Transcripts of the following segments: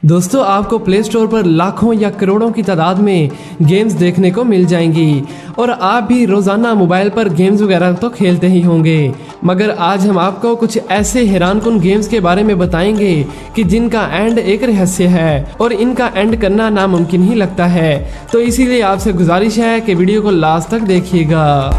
दोस्तों आपको play store पर लाखों या करोड़ों की तादाद में गेम्स देखने को मिल जाएंगी और आप भी रोजाना मोबाइल पर गेम्स वगैरह तो खेलते ही होंगे, मगर आज हम आपको कुछ ऐसे हैरानकुन गेम्स के बारे में बताएंगे कि जिनका एंड एक रहस्य है और इनका एंड करना नामुमकिन ही लगता है। तो इसीलिए आपसे गुजारिश है कि वीडियो को लास्ट तक देखिएगा।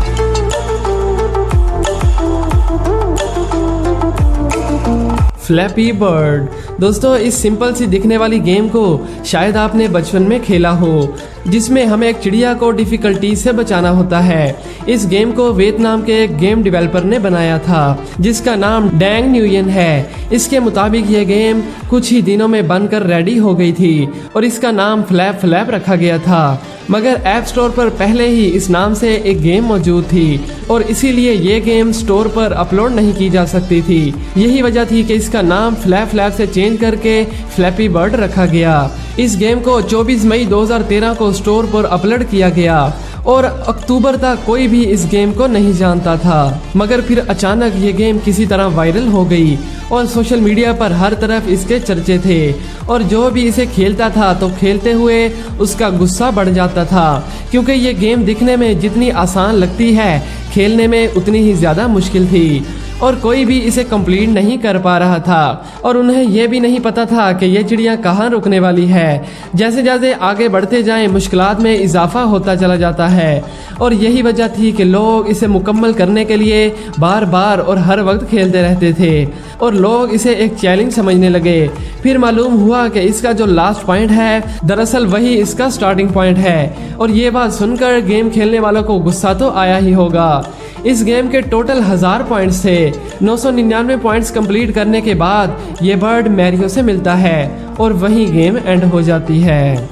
Flappy bird. दोस्तों इस सिंपल सी दिखने वाली गेम को शायद आपने बचपन में खेला हो, जिसमें हमें एक चिड़िया को डिफिकल्टी से बचाना होता है। इस गेम को वियतनाम के एक गेम डेवलपर ने बनाया था जिसका नाम डैंग न्यूयन है। इसके मुताबिक ये गेम कुछ ही दिनों में बनकर रेडी हो गई थी और इसका नाम फ्लैप फ्लैप रखा गया था, मगर ऐप स्टोर पर पहले ही इस नाम से एक गेम मौजूद थी और इसीलिए ये गेम स्टोर पर अपलोड नहीं की जा सकती थी। यही वजह थी कि इसका नाम फ्लैप फ्लैप से चेंज करके फ्लैपी बर्ड रखा गया। इस गेम को 24 मई 2013 को स्टोर पर अपलोड किया गया और अक्टूबर तक कोई भी इस गेम को नहीं जानता था, मगर फिर अचानक ये गेम किसी तरह वायरल हो गई और सोशल मीडिया पर हर तरफ इसके चर्चे थे और जो भी इसे खेलता था तो खेलते हुए उसका गुस्सा बढ़ जाता था, क्योंकि ये गेम दिखने में जितनी आसान लगती है खेलने में उतनी ही ज़्यादा मुश्किल थी और कोई भी इसे कंप्लीट नहीं कर पा रहा था और उन्हें यह भी नहीं पता था कि यह चिड़िया कहाँ रुकने वाली है। जैसे जैसे आगे बढ़ते जाएं मुश्किलात में इजाफा होता चला जाता है और यही वजह थी कि लोग इसे मुकम्मल करने के लिए बार बार और हर वक्त खेलते रहते थे और लोग इसे एक चैलेंज समझने लगे। फिर मालूम हुआ कि इसका जो लास्ट पॉइंट है दरअसल वही इसका स्टार्टिंग पॉइंट है और ये बात सुनकर गेम खेलने वालों को गुस्सा तो आया ही होगा। इस गेम के टोटल 1000 पॉइंट्स थे। 999 पॉइंट्स कंप्लीट करने के बाद ये बर्ड मैरियो से मिलता है और वहीं गेम एंड हो जाती है।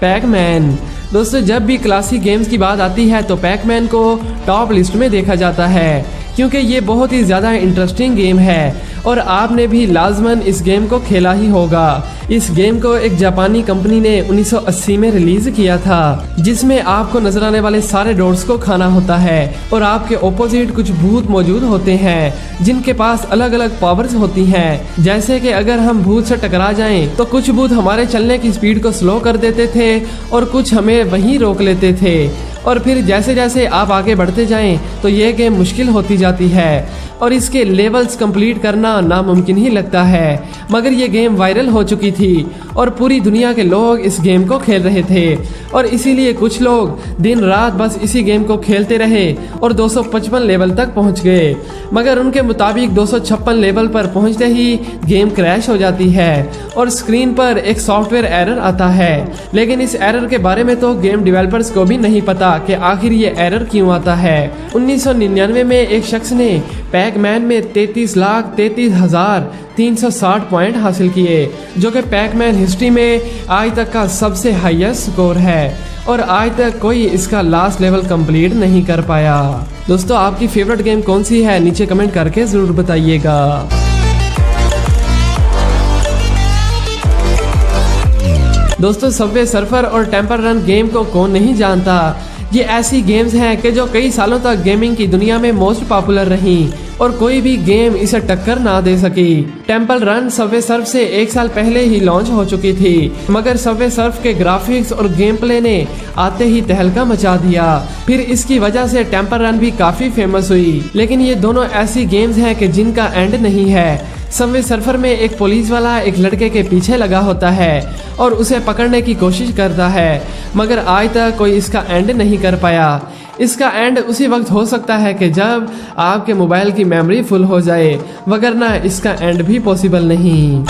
पैकमैन। दोस्तों जब भी क्लासिक गेम्स की बात आती है तो पैकमैन को टॉप लिस्ट में देखा जाता है, क्योंकि ये बहुत ही ज़्यादा इंटरेस्टिंग गेम है और आपने भी लाजमन इस गेम को खेला ही होगा। इस गेम को एक जापानी कंपनी ने 1980 में रिलीज किया था, जिसमें आपको नजर आने वाले सारे डॉट्स को खाना होता है और आपके ऑपोजिट कुछ भूत मौजूद होते हैं जिनके पास अलग अलग पावर्स होती हैं। जैसे कि अगर हम भूत से टकरा जाएं तो कुछ भूत हमारे चलने की स्पीड को स्लो कर देते थे और कुछ हमें वहीं रोक लेते थे और फिर जैसे जैसे आप आगे बढ़ते जाएं तो ये गेम मुश्किल होती जाती है और इसके लेवल्स कंप्लीट करना नामुमकिन ही लगता है। मगर ये गेम वायरल हो चुकी थी और पूरी दुनिया के लोग इस गेम को खेल रहे थे और इसीलिए कुछ लोग दिन रात बस इसी गेम को खेलते रहे और 255 लेवल तक पहुंच गए, मगर उनके मुताबिक 256 लेवल पर पहुंचते ही गेम क्रैश हो जाती है और स्क्रीन पर एक सॉफ्टवेयर एरर आता है। लेकिन इस एरर के बारे में तो गेम डेवलपर्स को भी नहीं पता कि आखिर ये एरर क्यों आता है। 1999 में एक शख्स ने पैकमैन में 33,33,360 पॉइंट हासिल किए, जो कि पैकमैन हिस्ट्री में आज तक का सबसे हाईएस्ट स्कोर है और आज तक कोई इसका लास्ट लेवल कंप्लीट नहीं कर पाया। दोस्तों आपकी फेवरेट गेम कौन सी है नीचे कमेंट करके जरूर बताइएगा। दोस्तों सबवे सर्फर और टेम्पल रन गेम को कौन नहीं जानता। ये ऐसी गेम्स हैं कि जो कई सालों तक गेमिंग की दुनिया में मोस्ट पॉपुलर रही और कोई भी गेम इसे टक्कर ना दे सकी। टेम्पल रन सबवे सर्फ से 1 साल पहले ही लॉन्च हो चुकी थी, मगर सबवे सर्फ के ग्राफिक्स और गेम प्ले ने आते ही तहलका मचा दिया। फिर इसकी वजह से टेम्पल रन भी काफी फेमस हुई। लेकिन ये दोनों ऐसी गेम्स हैं कि जिनका एंड नहीं है। सबवे सर्फर में एक पुलिस वाला एक लड़के के पीछे लगा होता है और उसे पकड़ने की कोशिश करता है, मगर आज तक कोई इसका एंड नहीं कर पाया। इसका एंड उसी वक्त हो सकता है कि जब आपके मोबाइल की मेमोरी फुल हो जाए, वगरना इसका एंड भी पॉसिबल नहीं।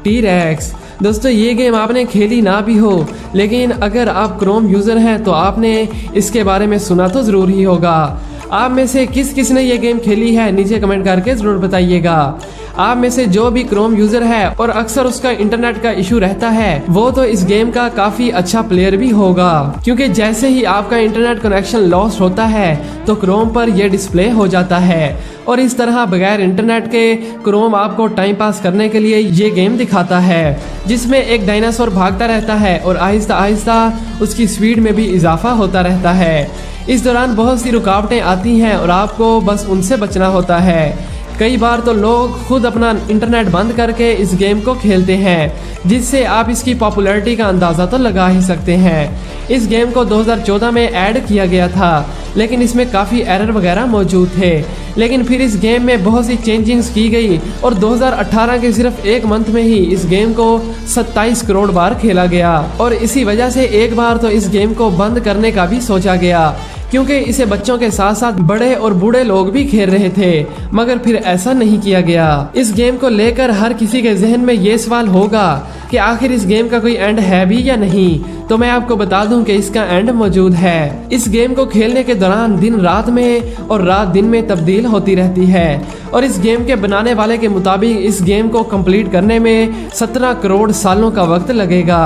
टी-रेक्स। दोस्तों ये गेम आपने खेली ना भी हो, लेकिन अगर आप क्रोम यूजर हैं तो आपने इसके बारे में सुना तो जरूर ही होगा। आप में से किस किस ने ये गेम खेली है नीचे कमेंट करके जरूर बताइएगा। आप में से जो भी क्रोम यूजर है और अक्सर उसका इंटरनेट का इशू रहता है, वो तो इस गेम का काफी अच्छा प्लेयर भी होगा, क्योंकि जैसे ही आपका इंटरनेट कनेक्शन लॉस्ट होता है तो क्रोम पर यह डिस्प्ले हो जाता है और इस तरह बगैर इंटरनेट के क्रोम आपको टाइम पास करने के लिए ये गेम दिखाता है, जिसमें एक डायनासोर भागता रहता है और आहिस्ता आहिस्ता उसकी स्पीड में भी इजाफा होता रहता है। इस दौरान बहुत सी रुकावटें आती हैं और आपको बस उनसे बचना होता है। कई बार तो लोग खुद अपना इंटरनेट बंद करके इस गेम को खेलते हैं, जिससे आप इसकी पॉपुलैरिटी का अंदाज़ा तो लगा ही सकते हैं। इस गेम को 2014 में ऐड किया गया था, लेकिन इसमें काफ़ी एरर वगैरह मौजूद थे, लेकिन फिर इस गेम में बहुत सी चेंजिंग्स की गई और 2018 के सिर्फ एक मंथ में ही इस गेम को 27 करोड़ बार खेला गया और इसी वजह से एक बार तो इस गेम को बंद करने का भी सोचा गया, क्योंकि इसे बच्चों के साथ साथ बड़े और बूढ़े लोग भी खेल रहे थे, मगर फिर ऐसा नहीं किया गया। इस गेम को लेकर हर किसी के जहन में ये सवाल होगा कि आखिर इस गेम का कोई एंड है भी या नहीं, तो मैं आपको बता दूं कि इसका एंड मौजूद है। इस गेम को खेलने के दौरान दिन रात में और रात दिन में तब्दील होती रहती है और इस गेम के बनाने वाले के मुताबिक इस गेम को कंप्लीट करने में 17 करोड़ सालों का वक्त लगेगा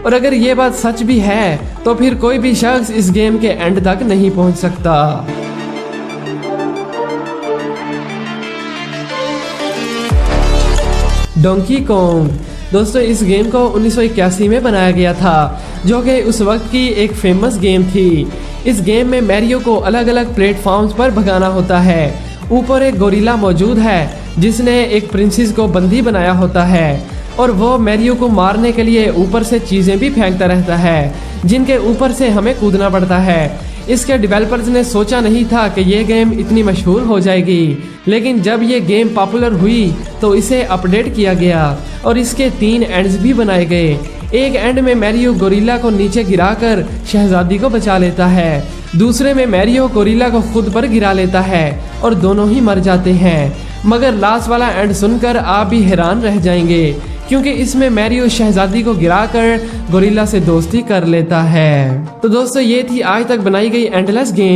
और अगर ये बात सच भी है तो फिर कोई भी शख्स इस गेम के एंड तक नहीं पहुंच सकता। Donkey Kong. दोस्तों, इस गेम को 1981 में बनाया गया था, जो कि उस वक्त की एक फेमस गेम थी। इस गेम में मैरियो को अलग अलग प्लेटफॉर्म्स पर भगाना होता है। ऊपर एक गोरिल्ला मौजूद है जिसने एक प्रिंसेस को बंदी बनाया होता है और वो मैरियो को मारने के लिए ऊपर से चीज़ें भी फेंकता रहता है, जिनके ऊपर से हमें कूदना पड़ता है। इसके डेवलपर्स ने सोचा नहीं था कि ये गेम इतनी मशहूर हो जाएगी, लेकिन जब ये गेम पॉपुलर हुई तो इसे अपडेट किया गया और इसके 3 एंड्स भी बनाए गए। एक एंड में मैरियो गोरिल्ला को नीचे गिराकर शहजादी को बचा लेता है, दूसरे में मैरियो गोरिल्ला को खुद पर गिरा लेता है और दोनों ही मर जाते हैं। मगर लास्ट वाला एंड सुनकर आप भी हैरान रह जाएंगे, क्योंकि इसमें मैरियो शहजादी को गिराकर गोरिल्ला से दोस्ती कर लेता है। तो दोस्तों, ये थी आज तक बनाई गई एंडलेस गेम।